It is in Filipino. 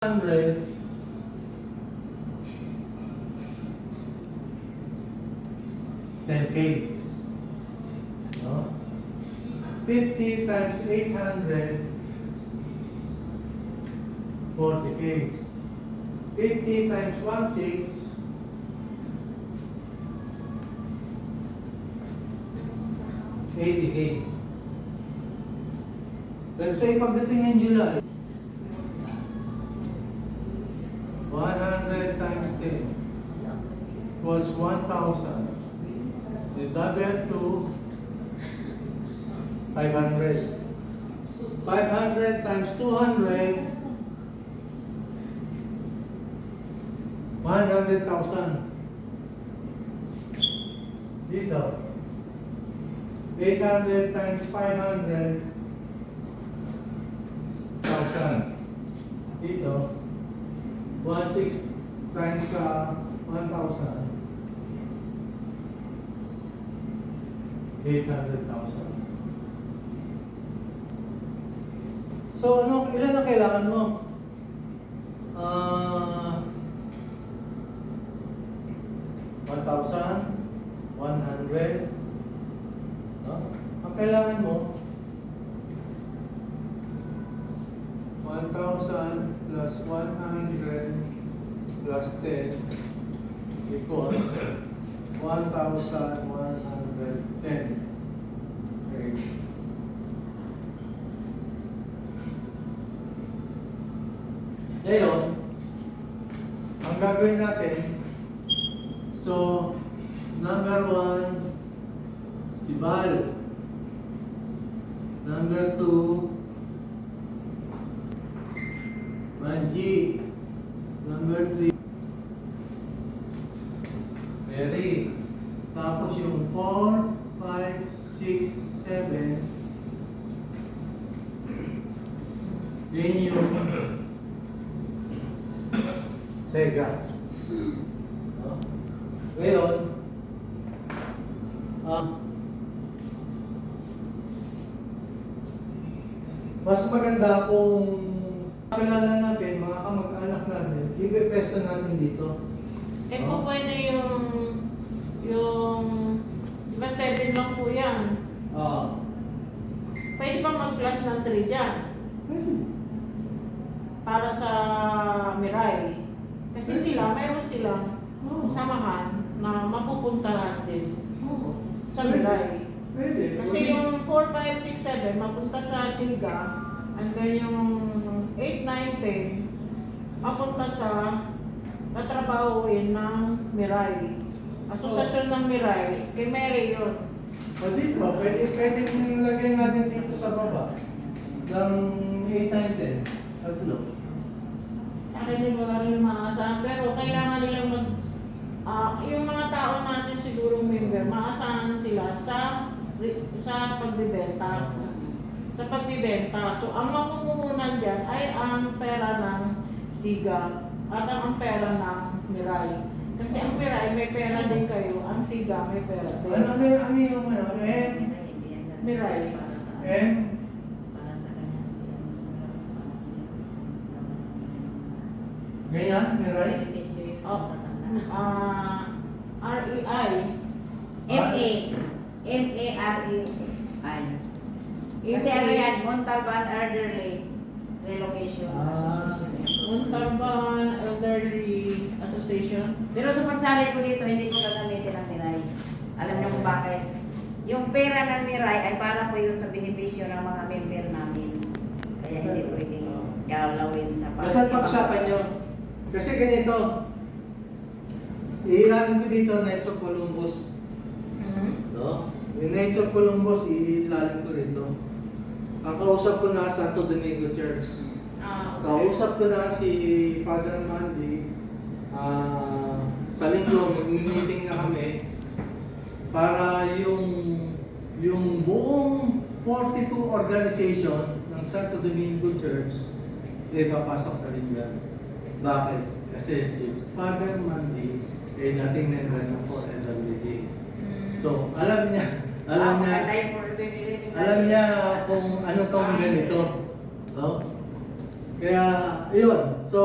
100 10K. No? 50 times 800 40K. 50 times 16 80K. Let's say pagdating ng July 100 times 10 equals 1,000. Divided to 500. 500 times 200 100,000. Dito 800 times 500 1,000. Dito 1/6 times 1,000 800,000. So ilan ang kailangan mo? 1,100. No? Ang kailangan mo 1,000 plus 100 plus 10 equals 1,110. Okay. Ngayon, ang gagawin natin, so, number 1, si Bal. Number 2, Manji. Number 3, Mary. Tapos yung 4, 5, 6, 7. Then yung Sega. No? Ngayon, mas maganda kung kilala natin, mga kamag-anak natin, i-pesto natin dito. Eh po pwede yung di ba 7 lang po yan? Pwede ba mag-class ng 3 dyan? Para sa Mirai. Kasi sila, mayroon silang samahan na mapupuntahan din sa Mirai. Pwede. Kasi yung 4, 5, 6, 7 mapunta sa Siga, and then yung 8, 9, 10 mapunta sa tatrabahuin ng Mirai. Asosasyon ng Mirai, kay Mary yun. O dito, pwede lagay natin dito sa baba. Ng 8, 9, 10. Tatlo. Sa akin wala rin maasahan, pero kailangan nilang yung mga tao natin siguro member, maasahan sila sa pagbibenta. Sa pagbibenta. So, ang makukunan dyan ay ang pera ng Siga at ang pera ng Mirai. Kasi ang Mirai may pera din kayo, ang Siga may pera din. Ano yung Mirai. Ganyan, Mirai? REI. M-A-R-E-I. Kasi ano yan, Montalban Elderly Relocation Association. Montalban Elderly Association. Pero sa pagsalit ko dito, hindi ko gagamitin ang Mirai. Alam niyo kung bakit? Yung pera ng Mirai ay para po yun sa benepisyo ng mga member namin. Kaya hindi pwedeng galawin sa Basta pag-usapan nyo. Kasi ganito, iilalin ko dito Knights of Columbus. No? Yung Knights of Columbus, iilalin ko rito. Ang kausap ko na Santo Domingo Church. Okay. Kausap ko na si Father Mandy. Sa linggo, mag-meeting na kami para yung buong 42 organization ng Santo Domingo Church papasok na rin yan. Bakit? Kasi si Father Mandy dating member ng 4LWD. So, alam niya kung ano tong ganito. No? Kaya, yun. So,